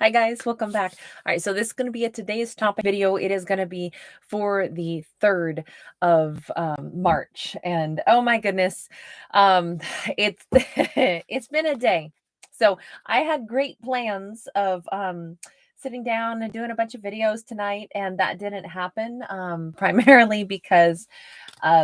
Hi guys, welcome back. All right, so this is going to be a today's topic video. It is going to be for the 3rd of March, and oh my goodness, it's it's been a day. So I had great plans of sitting down and doing a bunch of videos tonight, and that didn't happen, primarily because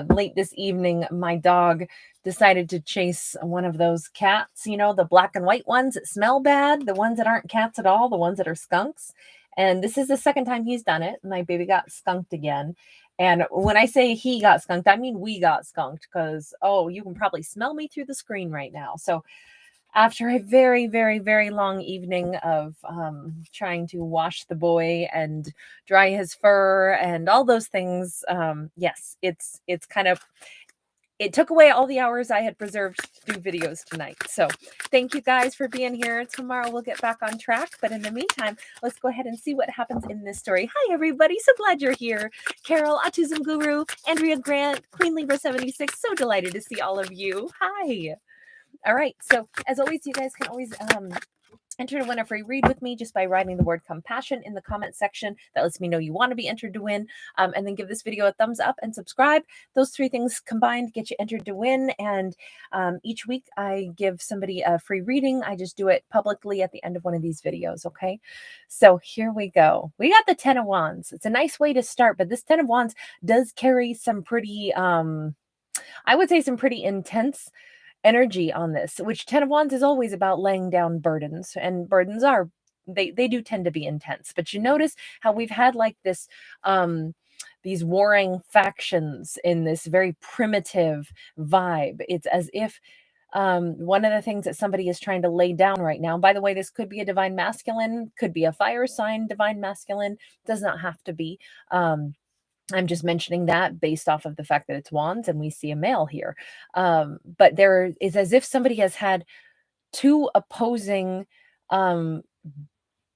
late this evening, my dog decided to chase one of those cats, you know, the black and white ones that smell bad, the ones that aren't cats at all, the ones that are skunks. And this is the second time he's done it. My baby got skunked again. And when I say he got skunked, I mean we got skunked because, oh, you can probably smell me through the screen right now. So after a very, very, very long evening of trying to wash the boy and dry his fur and all those things, yes, it's kind of, it took away all the hours I had preserved to do videos tonight. So thank you guys for being here. Tomorrow we'll get back on track. But in the meantime, let's go ahead and see what happens in this story. Hi, everybody. So glad you're here. Carol, Autism Guru, Andrea Grant, Queen Libra 76. So delighted to see all of you. Hi. All right. So as always, you guys can always enter to win a free read with me just by writing the word compassion in the comment section. That lets me know you want to be entered to win. And then give this video a thumbs up and subscribe. Those 3 things combined get you entered to win. And each week I give somebody a free reading. I just do it publicly at the end of one of these videos. Okay. So here we go. We got the 10 of Wands. It's a nice way to start, but this 10 of Wands does carry some pretty, I would say some pretty intense energy on this, which 10 of Wands is always about laying down burdens, and burdens are, they do tend to be intense. But you notice how we've had like this these warring factions in this very primitive vibe. It's as if one of the things that somebody is trying to lay down right now, by the way, this could be a divine masculine, could be a fire sign divine masculine, does not have to be. I'm just mentioning that based off of the fact that it's wands and we see a male here. But there is as if somebody has had 2 opposing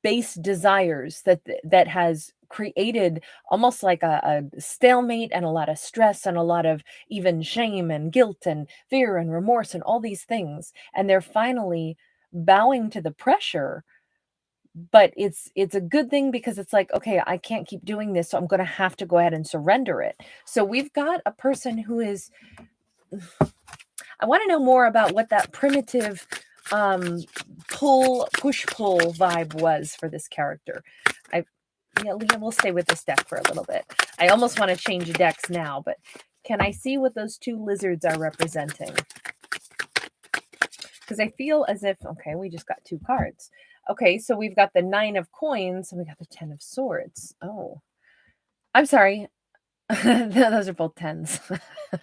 base desires that has created almost like a stalemate and a lot of stress and a lot of even shame and guilt and fear and remorse and all these things. And they're finally bowing to the pressure, but it's a good thing because it's like, okay, I can't keep doing this, so I'm going to have to go ahead and surrender it. So we've got a person who is, I want to know more about what that primitive push pull vibe was for this character. Yeah, we'll stay with this deck for a little bit. I almost want to change decks now, but can I see what those 2 lizards are representing? Because I feel as if, okay, we just got 2 cards. Okay, so we've got the 9 of coins and we got the 10 of swords. Oh, I'm sorry. Those are both 10s.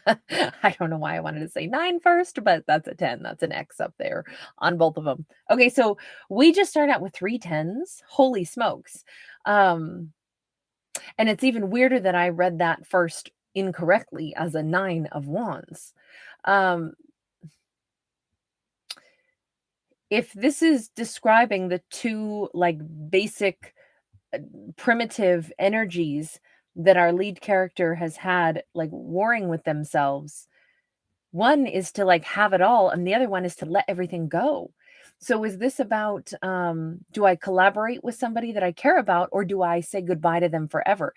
I don't know why I wanted to say 9 first, but that's a 10. That's an X up there on both of them. Okay, so we just start out with 3 10s. Holy smokes. And it's even weirder that I read that first incorrectly as a 9 of wands. If this is describing the 2 like basic primitive energies that our lead character has had like warring with themselves, one is to like have it all and the other one is to let everything go. So is this about do I collaborate with somebody that I care about, or do I say goodbye to them forever?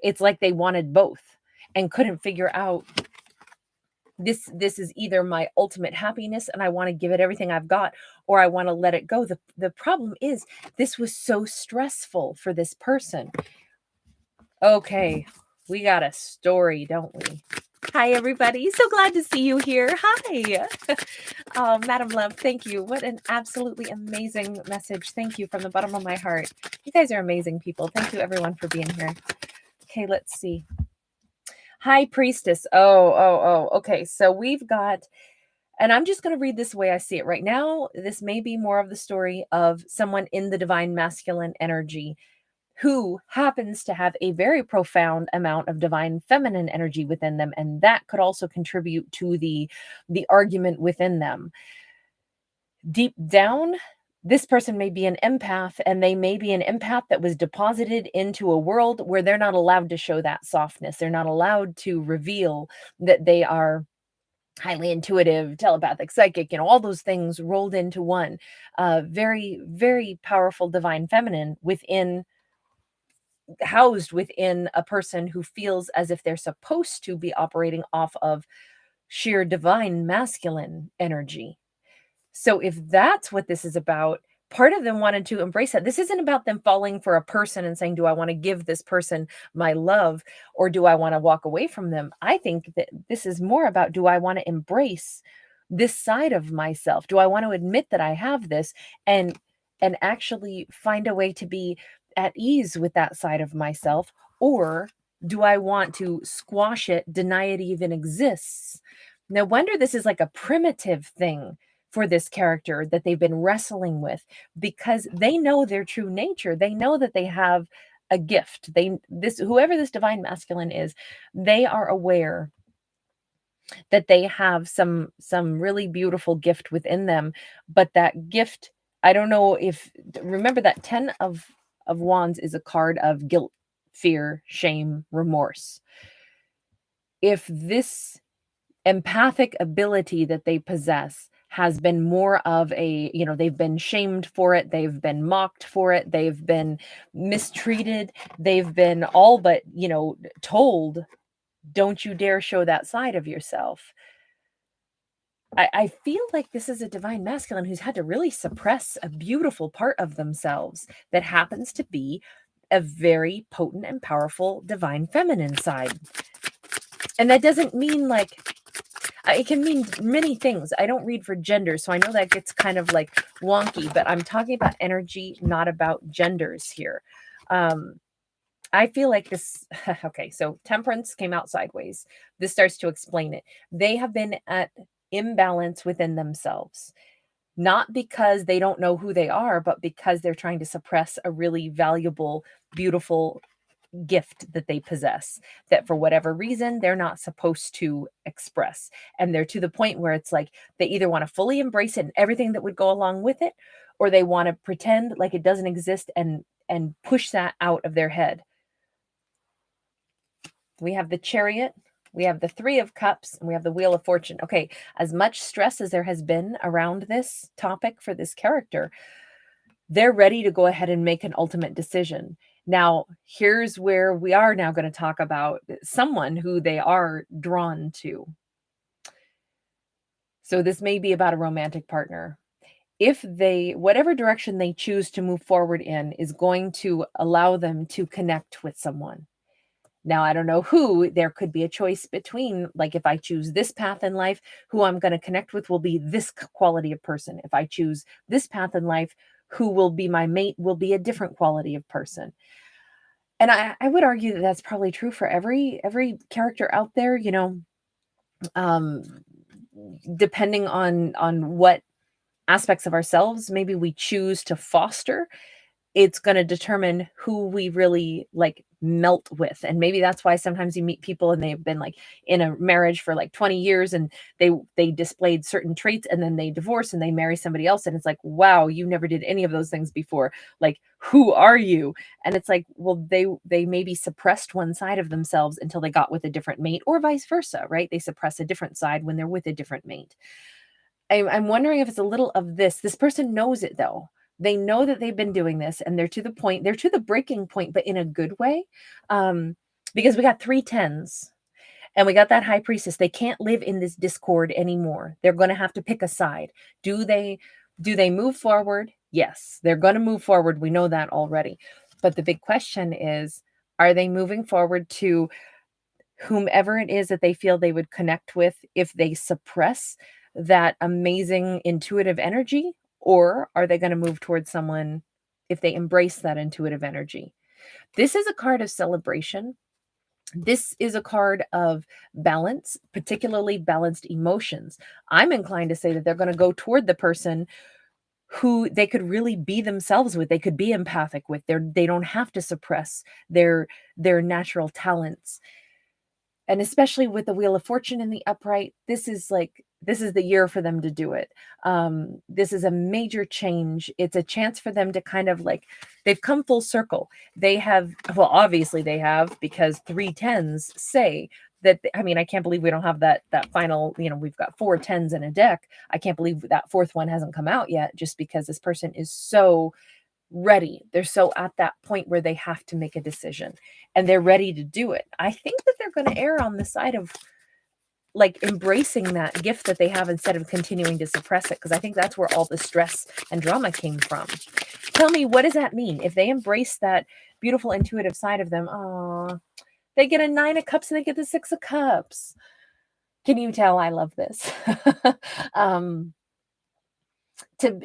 It's like they wanted both and couldn't figure out, this is either my ultimate happiness and I want to give it everything I've got, or I want to let it go. The problem is this was so stressful for this person. Okay, we got a story, don't we? Hi, everybody. So glad to see you here. Hi. Oh, Madam Love, thank you. What an absolutely amazing message. Thank you from the bottom of my heart. You guys are amazing people. Thank you, everyone, for being here. Okay, let's see. High Priestess. Oh. Okay, so we've got, and I'm just going to read this the way I see it right now. This may be more of the story of someone in the divine masculine energy who happens to have a very profound amount of divine feminine energy within them, and that could also contribute to the argument within them. Deep down, this person may be an empath, and they may be an empath that was deposited into a world where they're not allowed to show that softness. They're not allowed to reveal that they are highly intuitive, telepathic, psychic, all those things rolled into one. Very, very powerful divine feminine housed within a person who feels as if they're supposed to be operating off of sheer divine masculine energy. So if that's what this is about, part of them wanted to embrace that. This isn't about them falling for a person and saying, do I want to give this person my love or do I want to walk away from them? I think that this is more about, do I want to embrace this side of myself? Do I want to admit that I have this and actually find a way to be at ease with that side of myself? Or do I want to squash it, deny it even exists? No wonder this is like a primitive thing for this character that they've been wrestling with, because they know their true nature. They know that they have a gift. Whoever this divine masculine is, they are aware that they have some really beautiful gift within them, but that gift, I don't know if remember that 10 of wands is a card of guilt, fear, shame, remorse. If this empathic ability that they possess has been more of a, they've been shamed for it, they've been mocked for it, they've been mistreated, they've been all but, told, don't you dare show that side of yourself. I feel like this is a divine masculine who's had to really suppress a beautiful part of themselves that happens to be a very potent and powerful divine feminine side. And that doesn't mean like, it can mean many things. I don't read for gender, so I know that gets kind of like wonky, but I'm talking about energy, not about genders here. I feel like this, okay, so temperance came out sideways. This starts to explain it. They have been at imbalance within themselves, not because they don't know who they are, but because they're trying to suppress a really valuable, beautiful gift that they possess that for whatever reason they're not supposed to express. And they're to the point where it's like they either want to fully embrace it and everything that would go along with it, or they want to pretend like it doesn't exist and push that out of their head. We have the Chariot, we have the Three of Cups, and we have the Wheel of Fortune. Okay, as much stress as there has been around this topic for this character, they're ready to go ahead and make an ultimate decision. Now, here's where we are now going to talk about someone who they are drawn to. So this may be about a romantic partner. If whatever direction they choose to move forward in is going to allow them to connect with someone. Now, I don't know who. There could be a choice between, like, if I choose this path in life, who I'm going to connect with will be this quality of person. If I choose this path in life, who will be my mate will be a different quality of person. And I would argue that that's probably true for every character out there, um, depending on what aspects of ourselves maybe we choose to foster. It's going to determine who we really like melt with. And maybe that's why sometimes you meet people and they've been like in a marriage for like 20 years and they displayed certain traits and then they divorce and they marry somebody else. And it's like, wow, you never did any of those things before. Like, who are you? And it's like, well, they maybe suppressed one side of themselves until they got with a different mate, or vice versa, right? They suppress a different side when they're with a different mate. I'm wondering if it's a little of this. This person knows it though. They know that they've been doing this and they're to the breaking point, but in a good way. Because we got 3 10s and we got that high priestess. They can't live in this discord anymore. They're going to have to pick a side. Do they move forward? Yes, they're going to move forward. We know that already. But the big question is, are they moving forward to whomever it is that they feel they would connect with if they suppress that amazing intuitive energy? Or are they going to move towards someone if they embrace that intuitive energy? This is a card of celebration. This is a card of balance, particularly balanced emotions. I'm inclined to say that they're going to go toward the person who they could really be themselves with. They could be empathic with. They don't have to suppress their natural talents. And especially with the Wheel of Fortune in the upright, this is the year for them to do it. This is a major change. It's a chance for them to kind of like, they've come full circle. They have, well, obviously they have, because 3 10s say that, I mean, I can't believe we don't have that final, we've got 4 10s in a deck. I can't believe that fourth one hasn't come out yet, just because this person is so ready. They're so at that point where they have to make a decision and they're ready to do it. I think that they're going to err on the side of like embracing that gift that they have instead of continuing to suppress it, because I think that's where all the stress and drama came from. Tell me, what does that mean? If they embrace that beautiful intuitive side of them, they get a 9 of Cups and they get the 6 of Cups. Can you tell I love this?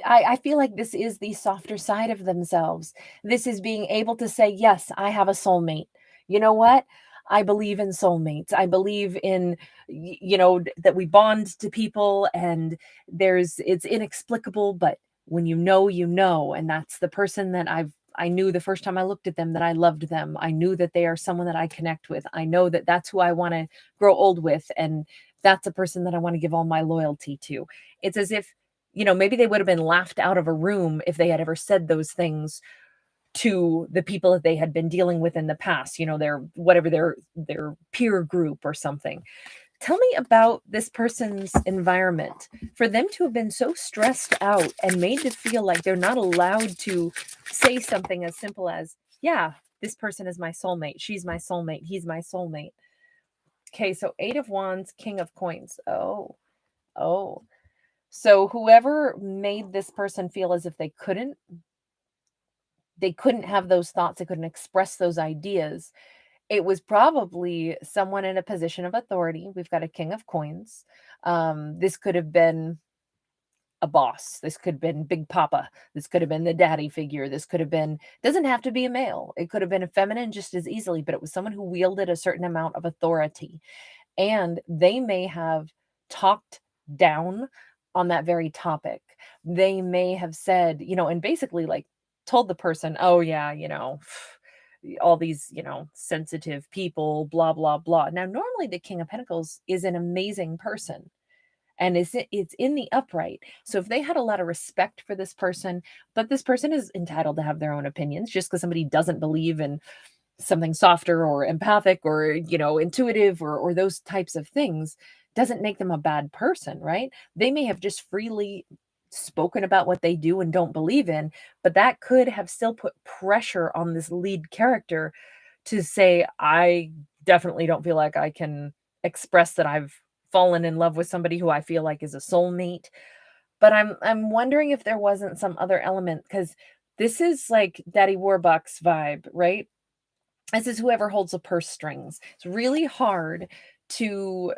I feel like this is the softer side of themselves. This is being able to say, yes, I have a soulmate. You know what? I believe in soulmates. I believe in, that we bond to people and it's inexplicable, but when you know, and that's the person that I knew the first time I looked at them that I loved them. I knew that they are someone that I connect with. I know that that's who I want to grow old with. And that's a person that I want to give all my loyalty to. It's as if, maybe they would have been laughed out of a room if they had ever said those things to the people that they had been dealing with in the past, their peer group or something. Tell me about this person's environment. For them to have been so stressed out and made to feel like they're not allowed to say something as simple as, yeah, this person is my soulmate. She's my soulmate. He's my soulmate. Okay, so 8 of Wands, King of Coins. Oh. So whoever made this person feel as if they couldn't have those thoughts, they couldn't express those ideas, it was probably someone in a position of authority. We've got a King of Coins. This could have been a boss. This could have been Big Papa. This could have been the daddy figure. This could have been, doesn't have to be a male. It could have been a feminine just as easily, but it was someone who wielded a certain amount of authority. And they may have talked down on that very topic. They may have said, and basically like told the person, oh yeah, all these, sensitive people, blah, blah, blah. Now, normally the King of Pentacles is an amazing person and it's in the upright. So if they had a lot of respect for this person, but this person is entitled to have their own opinions, just because somebody doesn't believe in something softer or empathic or, intuitive or those types of things, doesn't make them a bad person, right? They may have just freely spoken about what they do and don't believe in, but that could have still put pressure on this lead character to say, I definitely don't feel like I can express that I've fallen in love with somebody who I feel like is a soulmate. But I'm wondering if there wasn't some other element, because this is like Daddy Warbucks vibe, right? This is whoever holds the purse strings. It's really hard to,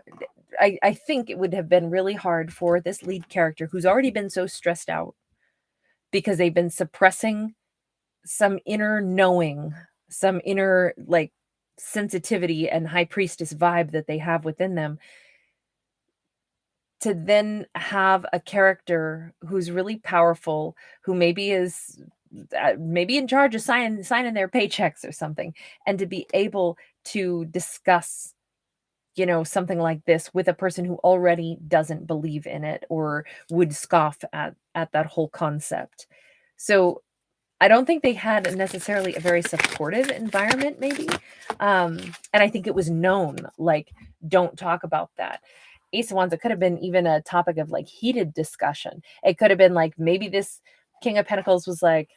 I think it would have been really hard for this lead character who's already been so stressed out because they've been suppressing some inner knowing, some inner like sensitivity and high priestess vibe that they have within them, to then have a character who's really powerful, who maybe is maybe in charge of signing their paychecks or something, and to be able to discuss something like this with a person who already doesn't believe in it or would scoff at that whole concept. So I don't think they had necessarily a very supportive environment, maybe. And I think it was known, like, don't talk about that. Ace of Wands, it could have been even a topic of like heated discussion. It could have been like, maybe this King of Pentacles was like,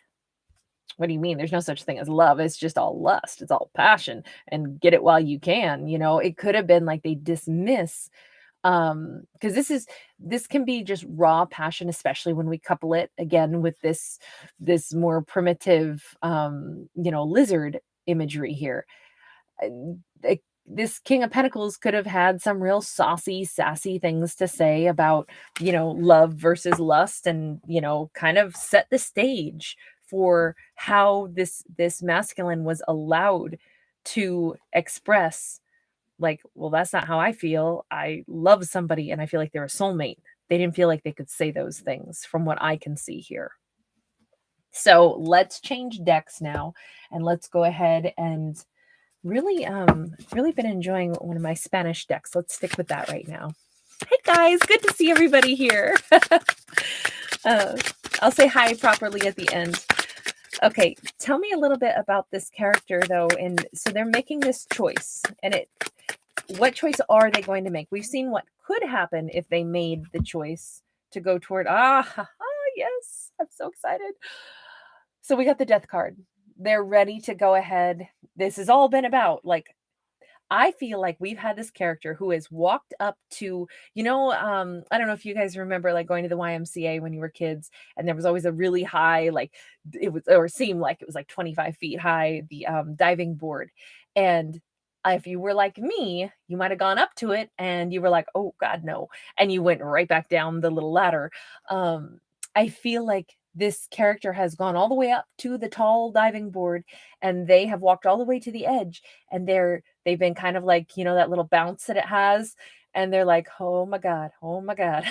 what do you mean? There's no such thing as love. It's just all lust. It's all passion, and get it while you can. It could have been like they dismiss, because this can be just raw passion, especially when we couple it again with this more primitive, lizard imagery here. This King of Pentacles could have had some real saucy, sassy things to say about, love versus lust, and, kind of set the stage for how this masculine was allowed to express, like, well, that's not how I feel. I love somebody and I feel like they're a soulmate. They didn't feel like they could say those things from what I can see here. So let's change decks now, and let's go ahead and really been enjoying one of my Spanish decks. Let's stick with that right now. Hey guys, good to see everybody here. I'll say hi properly at the end. Okay, tell me a little bit about this character though. And so they're making this choice, and What choice are they going to make? We've seen what could happen if they made the choice to go toward, yes, I'm so excited. So we got the death card. They're ready to go ahead. This has all been about, like, I feel like we've had this character who has walked up to, I don't know if you guys remember, like, going to the YMCA when you were kids, and there was always a really high, like, it was, or seemed like it was like 25 feet high, the diving board. And if you were like me, you might have gone up to it and you were like, oh God, no. And you went right back down the little ladder. I feel like this character has gone all the way up to the tall diving board, and they have walked all the way to the edge, and they've been kind of like, that little bounce that it has, and they're like, oh my God, oh my God.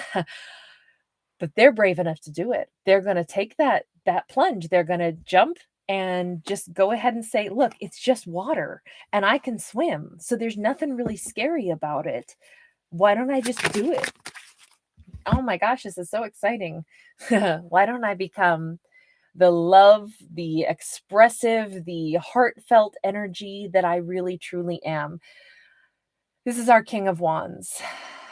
But they're brave enough to do it. They're going to take that plunge. They're going to jump and just go ahead and say, look, it's just water and I can swim. So there's nothing really scary about it. Why don't I just do it? Oh my gosh, this is so exciting. Why don't I become the love, the expressive, the heartfelt energy that I really truly am? This is our King of Wands.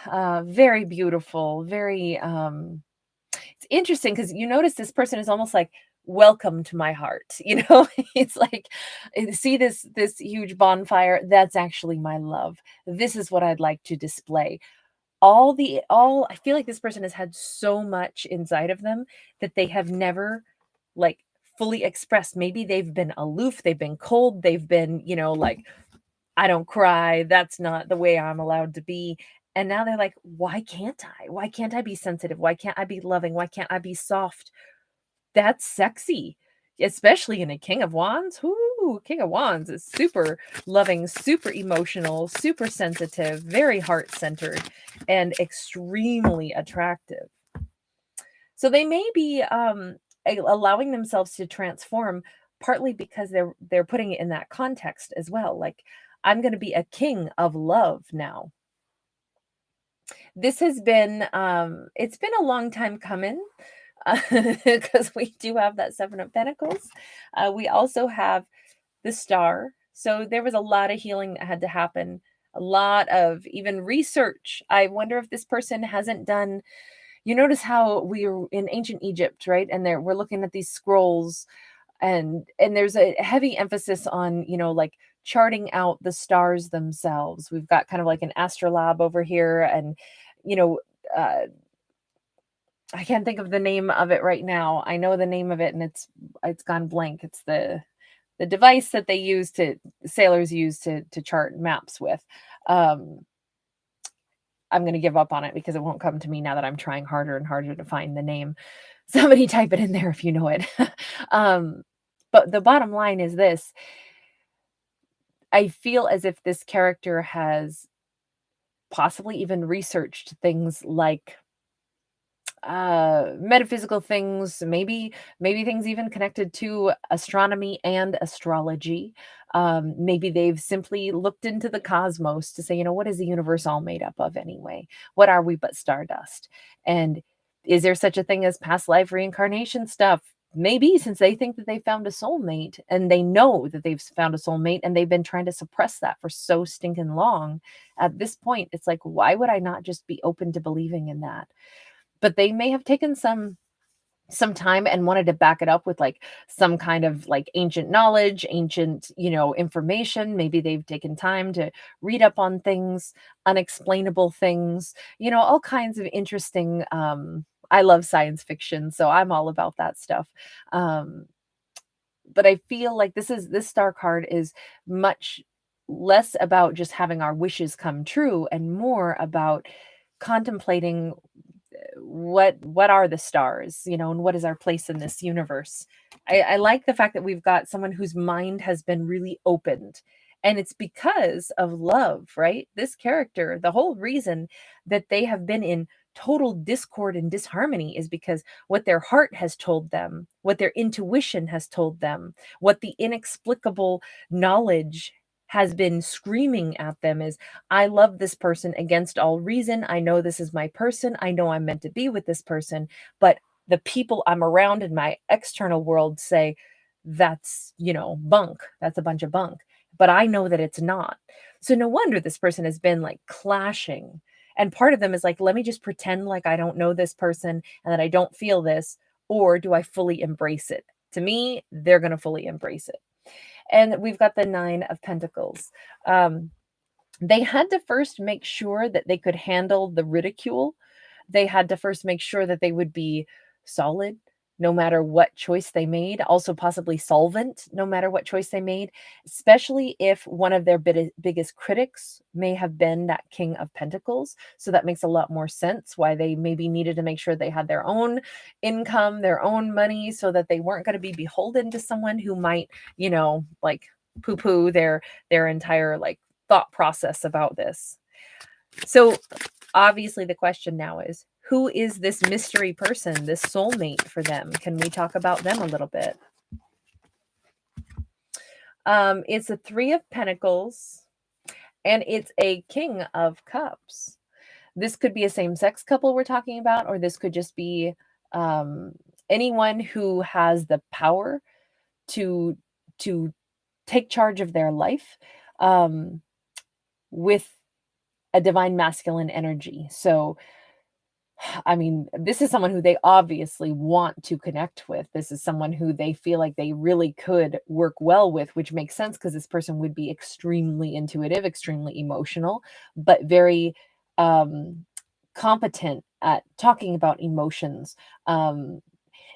Very beautiful, very it's interesting because you notice this person is almost like, welcome to my heart. It's like, see this huge bonfire, that's actually my love. This is what I'd like to display. I feel like this person has had so much inside of them that they have never, like, fully expressed. Maybe they've been aloof, they've been cold, they've been, like, I don't cry, that's not the way I'm allowed to be. And now they're like, why can't I? Why can't I be sensitive? Why can't I be loving? Why can't I be soft? That's sexy, especially in a King of Wands. Ooh, King of Wands is super loving, super emotional, super sensitive, very heart-centered, and extremely attractive. So they may be allowing themselves to transform, partly because they're putting it in that context as well. Like, I'm going to be a king of love now. This has been it's been a long time coming, because we do have that Seven of Pentacles. We also have the Star. So there was a lot of healing that had to happen, a lot of even research. I wonder if this person hasn't done, you notice how we were in ancient Egypt, right? And we're looking at these scrolls, and there's a heavy emphasis on, like, charting out the stars themselves. We've got kind of like an astrolabe over here, and you know uh I can't think of the name of it right now. I know the name of it and it's gone blank. It's the device that sailors use to chart maps with. Um, I'm going to give up on it because it won't come to me now that I'm trying harder and harder to find the name. Somebody type it in there if you know it. um, but the bottom line is this. I feel as if this character has possibly even researched things like metaphysical things, maybe things even connected to astronomy and astrology. Maybe they've simply looked into the cosmos to say, what is the universe all made up of anyway? What are we but stardust? And is there such a thing as past life reincarnation stuff? Maybe, since they think that they found a soulmate, and they know that they've found a soulmate, and they've been trying to suppress that for so stinking long. At this point, it's like, why would I not just be open to believing in that? But they may have taken some time and wanted to back it up with, like, some kind of, like, ancient knowledge, ancient, information. Maybe they've taken time to read up on things, unexplainable things, all kinds of interesting. I love science fiction, so I'm all about that stuff. um but I feel like this star card is much less about just having our wishes come true and more about contemplating what are the stars, and what is our place in this universe. I like the fact that we've got someone whose mind has been really opened, and it's because of love, right? This character, the whole reason that they have been in total discord and disharmony is because what their heart has told them, what their intuition has told them, what the inexplicable knowledge has been screaming at them is, I love this person against all reason. I know this is my person. I know I'm meant to be with this person. But the people I'm around in my external world say, that's, bunk. That's a bunch of bunk. but I know that it's not. So no wonder this person has been like clashing. And part of them is like, let me just pretend like I don't know this person and that I don't feel this, or do I fully embrace it? To me, they're going to fully embrace it. And we've got the Nine of Pentacles. They had to first make sure that they could handle the ridicule. They had to first make sure that they would be solid no matter what choice they made, also possibly solvent no matter what choice they made, especially if one of their biggest critics may have been that King of Pentacles. So that makes a lot more sense why they maybe needed to make sure they had their own income, their own money, so that they weren't going to be beholden to someone who might, like poo-poo their entire like thought process about this. So obviously the question now is, who is this mystery person, this soulmate for them? Can we talk about them a little bit? It's a Three of Pentacles and it's a King of Cups. This could be a same-sex couple we're talking about, or this could just be anyone who has the power to take charge of their life with a divine masculine energy. So, I mean, this is someone who they obviously want to connect with. This is someone who they feel like they really could work well with, which makes sense because this person would be extremely intuitive, extremely emotional, but very competent at talking about emotions.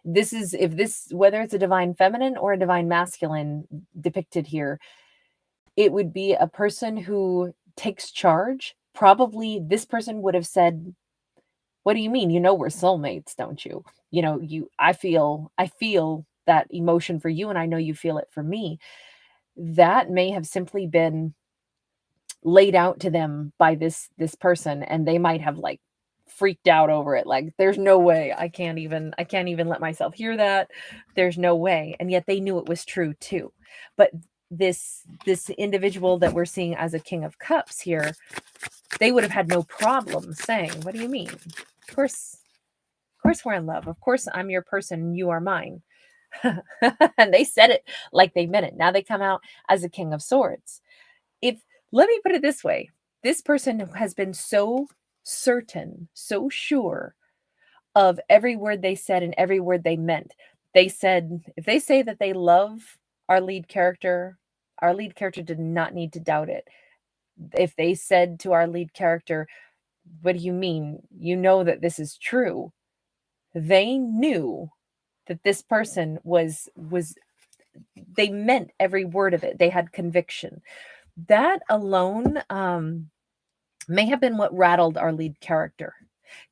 This is, whether it's a divine feminine or a divine masculine depicted here, it would be a person who takes charge. Probably this person would have said, what do you mean? We're soulmates, don't you? I feel that emotion for you and I know you feel it for me. That may have simply been laid out to them by this person, and they might have like freaked out over it. Like, there's no way, I can't even let myself hear that. There's no way. And yet they knew it was true too. But this individual that we're seeing as a King of Cups here, they would have had no problem saying, what do you mean? Of course we're in love. Of course I'm your person and you are mine. And they said it like they meant it. Now they come out as a King of Swords. Let me put it this way. This person has been so certain, so sure of every word they said and every word they meant. They said, if they say that they love our lead character did not need to doubt it. If they said to our lead character, what do you mean? You know that this is true. They knew that this person they meant every word of it. They had conviction. That alone may have been what rattled our lead character.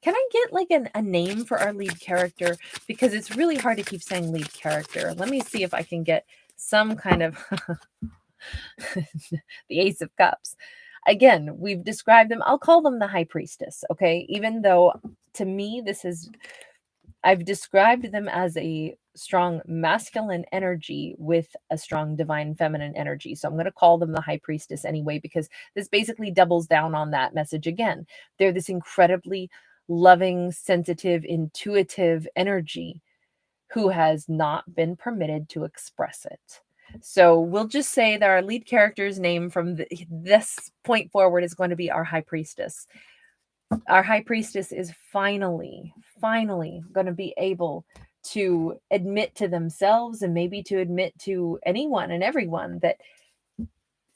Can I get like a name for our lead character? Because it's really hard to keep saying lead character. Let me see if I can get some kind of the Ace of Cups. Again, we've described them. I'll call them the High Priestess, okay? Even though to me, I've described them as a strong masculine energy with a strong divine feminine energy. So I'm going to call them the High Priestess anyway, because this basically doubles down on that message again. They're this incredibly loving, sensitive, intuitive energy who has not been permitted to express it. So we'll just say that our lead character's name from this point forward is going to be our High Priestess. Our High Priestess is finally going to be able to admit to themselves and maybe to admit to anyone and everyone that,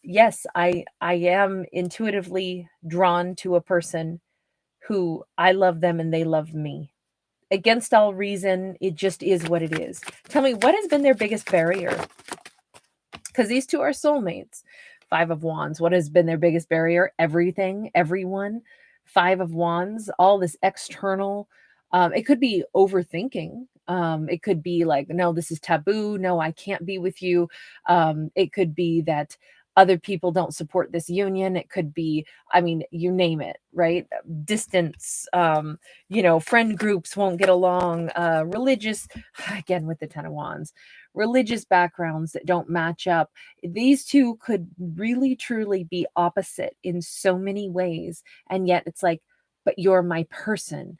yes, I am intuitively drawn to a person who I love them and they love me. Against all reason, it just is what it is. Tell me, what has been their biggest barrier? Because these two are soulmates. Five of Wands. What has been their biggest barrier? Everything, everyone. Five of Wands, all this external. It could be overthinking. It could be like, no, this is taboo. No, I can't be with you. It could be that other people don't support this union. It could be, I mean, you name it, right? Distance, friend groups won't get along, religious, again, with the Ten of Wands, religious backgrounds that don't match up. These two could really, truly be opposite in so many ways. And yet it's like, but you're my person.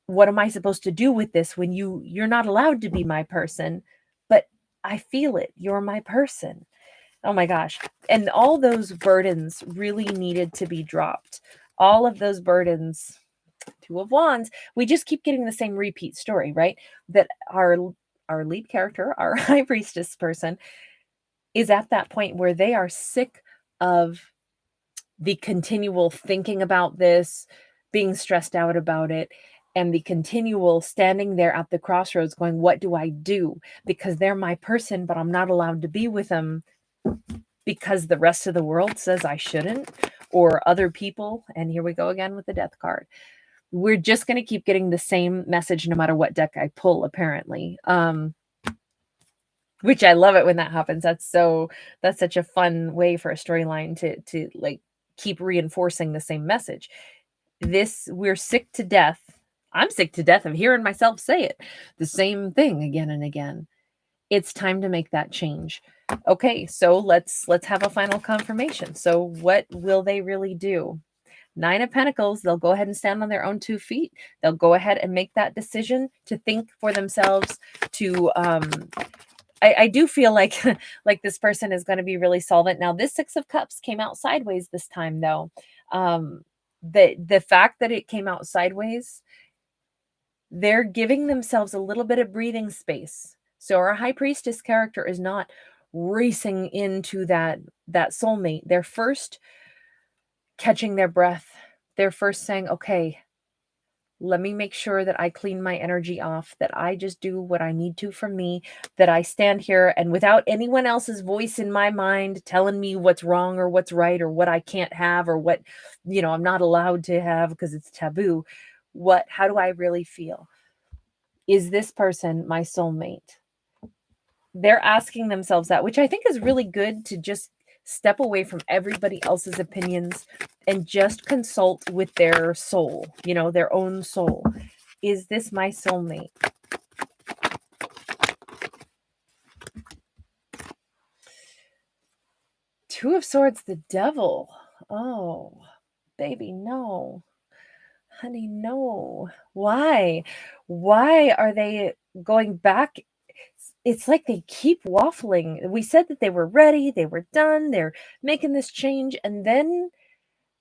What am I supposed to do with this when you're not allowed to be my person? But I feel it. You're my person. Oh my gosh. And all those burdens really needed to be dropped. All of those burdens. Two of Wands. We just keep getting the same repeat story, right? That our lead character, our high priestess person, is at that point where they are sick of the continual thinking about this, being stressed out about it, and the continual standing there at the crossroads going, what do I do? Because they're my person, but I'm not allowed to be with them because the rest of the world says I shouldn't, or other people. And here we go again with the death card. We're just going to keep getting the same message no matter what deck I pull, apparently. Which I love it when that happens. That's such a fun way for a storyline to like keep reinforcing the same message. We're sick to death. I'm sick to death of hearing myself say it. The same thing again and again. It's time to make that change. Okay, so let's have a final confirmation. So what will they really do? 9 of Pentacles, they'll go ahead and stand on their own 2 feet. They'll go ahead and make that decision to think for themselves, to I do feel like like this person is going to be really solvent. Now, this 6 of Cups came out sideways this time, though. The fact that it came out sideways, they're giving themselves a little bit of breathing space. So our high priestess character is not racing into that soulmate. They're first catching their breath. They're first saying, okay, let me make sure that I clean my energy off, that I just do what I need to for me, that I stand here and without anyone else's voice in my mind telling me what's wrong or what's right or what I can't have or what, I'm not allowed to have because it's taboo. How do I really feel? Is this person my soulmate? They're asking themselves that, which I think is really good, to just step away from everybody else's opinions and just consult with their soul, their own soul. Is this my soulmate? Two of Swords, the Devil. Oh, baby, no. Honey, no. Why? Why are they going back? It's like they keep waffling. We said that they were ready, they were done, they're making this change, and then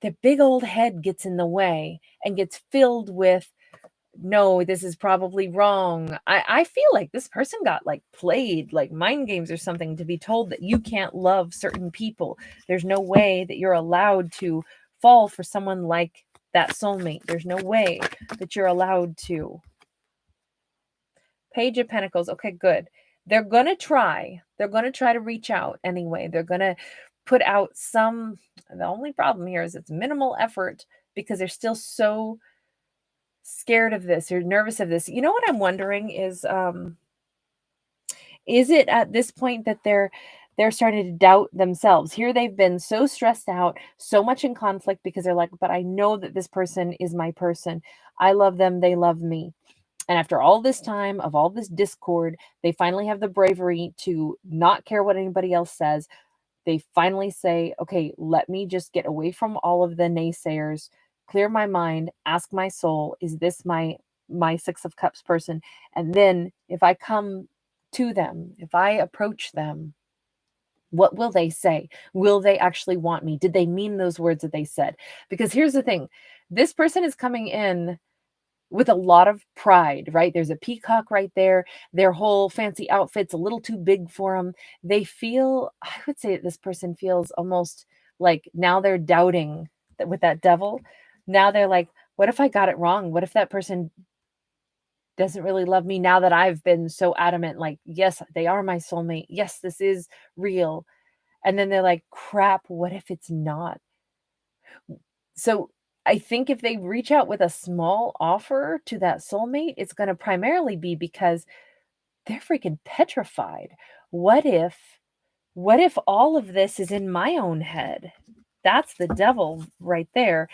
the big old head gets in the way and gets filled with, no, this is probably wrong. I feel like this person got like played, like mind games or something, to be told that you can't love certain people. There's no way that you're allowed to fall for someone like that soulmate. There's no way that you're allowed to. Page of Pentacles. Okay, good. They're going to try. They're going to try to reach out anyway. They're going to put out some. The only problem here is it's minimal effort because they're still so scared of this or nervous of this. You know what I'm wondering is it at this point that they're starting to doubt themselves? Here they've been so stressed out, so much in conflict because they're like, but I know that this person is my person. I love them. They love me. And after all this time of all this discord, they finally have the bravery to not care what anybody else says. They finally say, okay, let me just get away from all of the naysayers, clear my mind, ask my soul, is this my 6 of Cups person? And then if I come to them, if I approach them, what will they say? Will they actually want me? Did they mean those words that they said? Because here's the thing, this person is coming in with a lot of pride, right? There's a peacock right there. Their whole fancy outfit's a little too big for them. I would say that this person feels almost like now they're doubting that with that devil. Now they're like, what if I got it wrong? What if that person doesn't really love me now that I've been so adamant? Like, yes, they are my soulmate. Yes, this is real. And then they're like, crap, what if it's not? So I think if they reach out with a small offer to that soulmate, it's going to primarily be because they're freaking petrified. What if all of this is in my own head? That's the devil right there.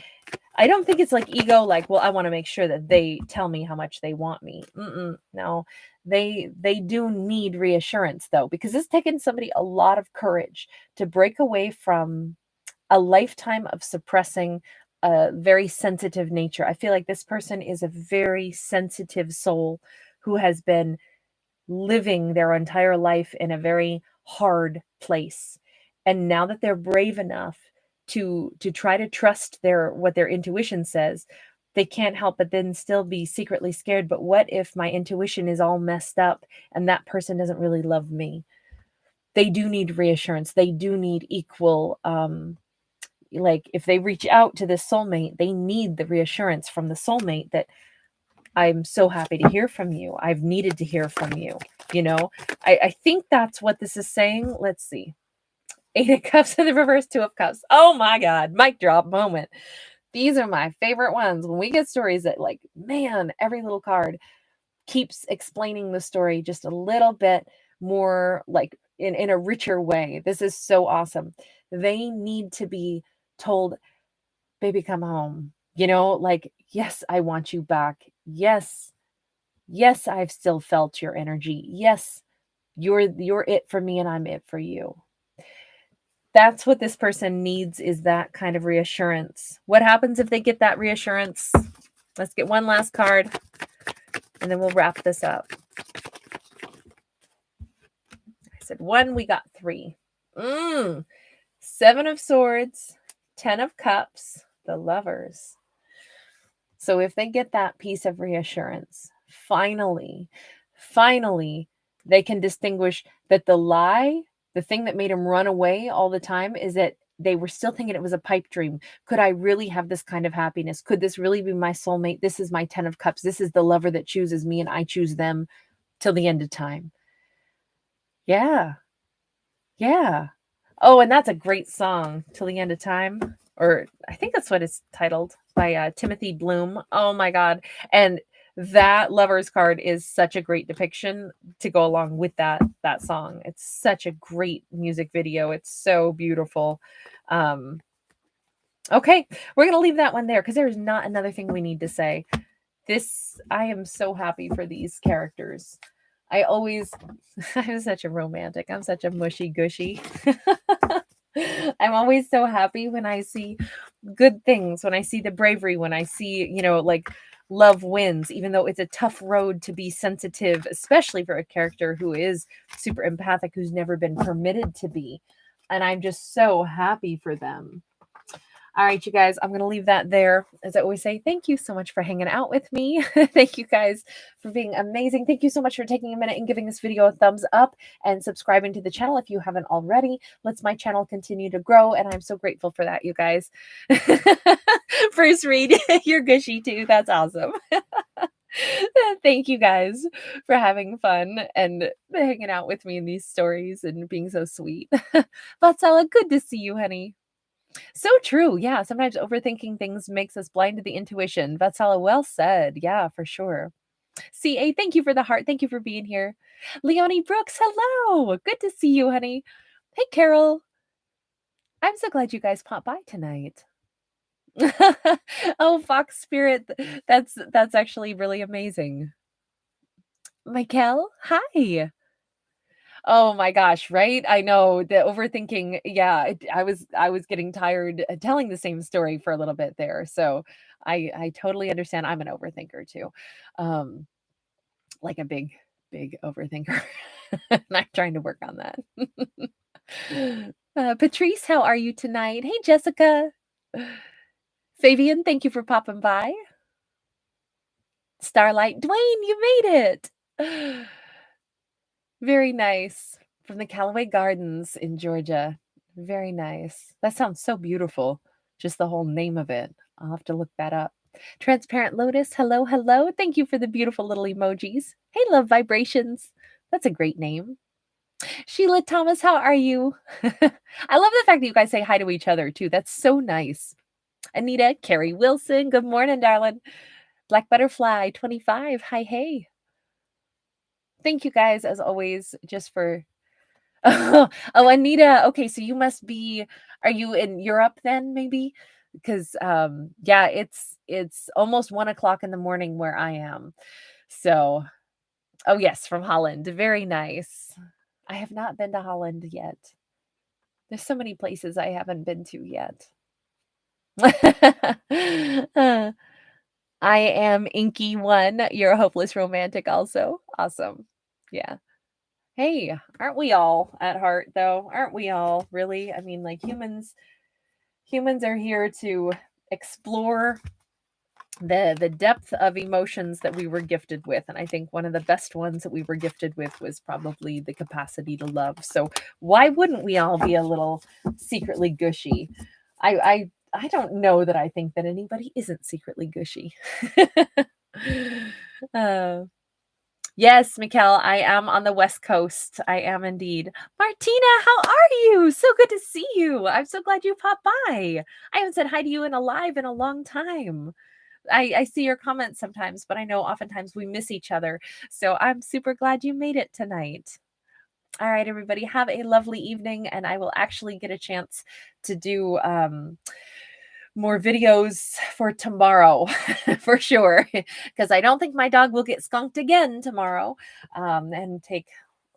I don't think it's like ego, like, well, I want to make sure that they tell me how much they want me. No, they do need reassurance though, because it's taken somebody a lot of courage to break away from a lifetime of suppressing a very sensitive nature. I feel like this person is a very sensitive soul who has been living their entire life in a very hard place. And now that they're brave enough to try to trust what their intuition says, they can't help but then still be secretly scared. But what if my intuition is all messed up and that person doesn't really love me? They do need reassurance. They do need equal, like if they reach out to this soulmate, they need the reassurance from the soulmate that I'm so happy to hear from you. I've needed to hear from you. You know, I think that's what this is saying. Let's see. 8 of Cups in the reverse, 2 of Cups. Oh my God, mic drop moment. These are my favorite ones. When we get stories that, like, man, every little card keeps explaining the story just a little bit more, like in a richer way. This is so awesome. They need to be told, baby, come home. You know, like, yes, I want you back. Yes, yes, I've still felt your energy. Yes, you're it for me and I'm it for you. That's what this person needs, is that kind of reassurance. What happens if they get that reassurance? Let's get one last card and then we'll wrap this up. I said 1, we got 3. 7 of Swords, 10 of Cups, the Lovers. So if they get that piece of reassurance, finally, they can distinguish that the lie, the thing that made them run away all the time, is that they were still thinking it was a pipe dream. Could I really have this kind of happiness? Could this really be my soulmate? This is my 10 of Cups. This is the lover that chooses me and I choose them till the end of time. Yeah. Yeah. Oh, and that's a great song, Till the End of Time. Or I think that's what it's titled, by Timothy Bloom. Oh my God. And that Lovers card is such a great depiction to go along with that song. It's such a great music video. It's so beautiful. Okay, we're going to leave that one there because there's not another thing we need to say. I am so happy for these characters. I'm such a romantic. I'm such a mushy gushy. I'm always so happy when I see good things, when I see the bravery, when I see, like, love wins, even though it's a tough road to be sensitive, especially for a character who is super empathic, who's never been permitted to be. And I'm just so happy for them. All right, you guys, I'm going to leave that there. As I always say, thank you so much for hanging out with me. Thank you guys for being amazing. Thank you so much for taking a minute and giving this video a thumbs up and subscribing to the channel if you haven't already. Lets my channel continue to grow, and I'm so grateful for that, you guys. First read, you're gushy too. That's awesome. Thank you guys for having fun and hanging out with me in these stories and being so sweet. Vatsala, good to see you, honey. So true. Yeah. Sometimes overthinking things makes us blind to the intuition. Vatsala, well said. Yeah, for sure. CA, thank you for the heart. Thank you for being here. Leonie Brooks, hello. Good to see you, honey. Hey, Carol. I'm so glad you guys popped by tonight. Oh, Fox Spirit. That's actually really amazing. Michael, hi. Oh my gosh, right? I know, the overthinking. Yeah, I was getting tired telling the same story for a little bit there. So I totally understand. I'm an overthinker too. Um like a big overthinker. And I'm trying to work on that. Patrice, how are you tonight? Hey, Jessica. Fabian, thank you for popping by. Starlight, Dwayne, you made it. Very nice. From the Callaway Gardens in Georgia. Very nice. That sounds so beautiful. Just the whole name of it. I'll have to look that up. Transparent Lotus, hello, hello. Thank you for the beautiful little emojis. Hey, Love Vibrations. That's a great name. Sheila Thomas, how are you? I love the fact that you guys say hi to each other too. That's so nice. Anita, Carrie Wilson, good morning, darling. Black Butterfly 25, hi, hey. Thank you guys, as always, just for... Oh, Anita. Okay, so you must be... Are you in Europe then, maybe? Because yeah, it's almost 1 o'clock in the morning where I am. So, oh yes, from Holland. Very nice. I have not been to Holland yet. There's so many places I haven't been to yet. I am Inky One. You're a hopeless romantic also. Awesome. Yeah. Hey, aren't we all at heart though? Aren't we all really? I mean, like humans are here to explore the depth of emotions that we were gifted with, and I think one of the best ones that we were gifted with was probably the capacity to love. So why wouldn't we all be a little secretly gushy? I don't know that I think that anybody isn't secretly gushy. uh, yes, Mikkel, I am on the West Coast. I am indeed. Martina, how are you? So good to see you. I'm so glad you popped by. I haven't said hi to you in a long time. I see your comments sometimes, but I know oftentimes we miss each other. So I'm super glad you made it tonight. All right, everybody, have a lovely evening, and I will actually get a chance to do more videos for tomorrow for sure, because I don't think my dog will get skunked again tomorrow and take.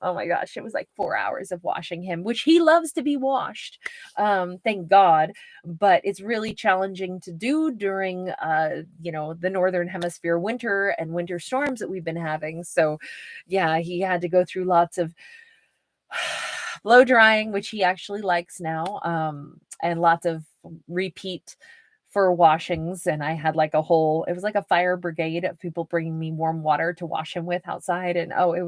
Oh my gosh, it was like 4 hours of washing him, which he loves to be washed. Thank God. But it's really challenging to do during, the Northern Hemisphere winter and winter storms that we've been having. So yeah, he had to go through lots of blow drying, which he actually likes now, and lots of repeat for washings. And I had like it was like a fire brigade of people bringing me warm water to wash him with outside. And oh, it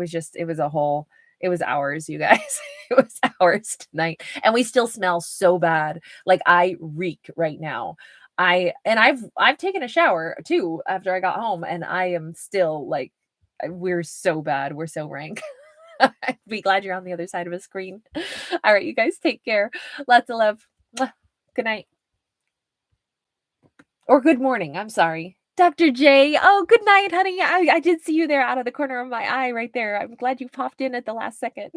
was hours, you guys. It was hours tonight. And we still smell so bad. Like I reek right now. I've taken a shower too after I got home, and I am still like, we're so bad. We're so rank. Be glad you're on the other side of a screen. All right, you guys take care. Lots of love. Mwah. Good night. Or good morning. I'm sorry. Dr. J. Oh, good night, honey. I did see you there out of the corner of my eye right there. I'm glad you popped in at the last second.